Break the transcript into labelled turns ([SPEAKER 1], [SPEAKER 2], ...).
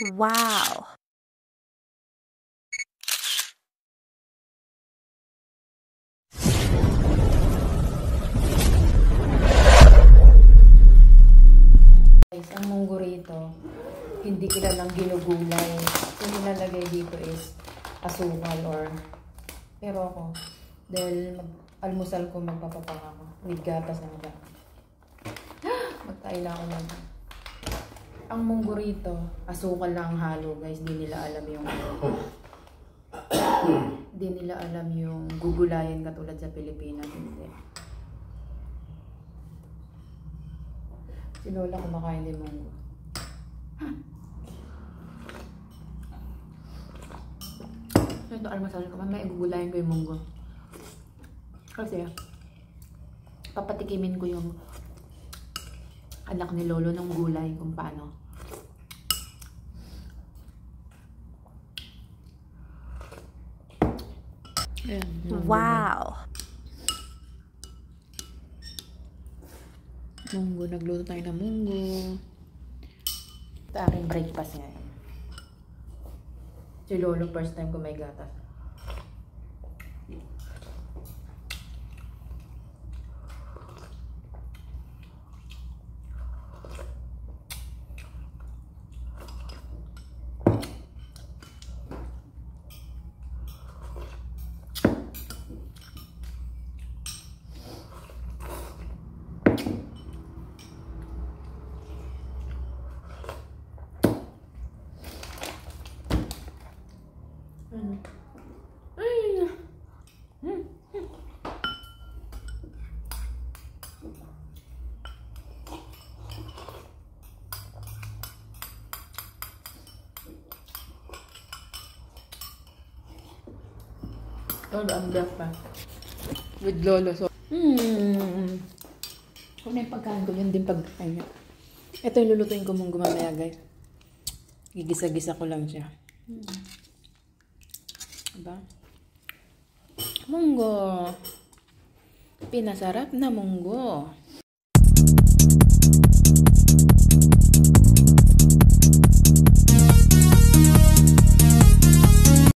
[SPEAKER 1] Wow!
[SPEAKER 2] Guys, ang munggo rito, hindi kilalang ginugulay. Yung nilalagay dito is asukal or pero ako, dahil almusal ko magpapapang ako with gatas ng gatas. Magtayo na ako ng ang munggo rito, asukal lang halo guys, di nila alam yung di nila alam yung gugulayan katulad sa Pilipinas. Hindi. Si Lola kumakain din munggo. Ito almasal ko, mamaya gugulayan ko yung munggo. Kasi papatikimin ko yung anak ni Lolo ng gulay kung paano. Ayan,
[SPEAKER 1] Wow!
[SPEAKER 2] munggo, nagluto tayo ng munggo. Ito aking breakfast ngayon. Si Lolo first time ko may gatas. Lolo, ang breakfast. With Lolo. So, kung may pagkain ko, yun din pagkain niya. Ito yung lulutuin ko munggo mamaya, guys. Gigisa-gisa ko lang siya. Diba? Munggo. Pinasarap na munggo.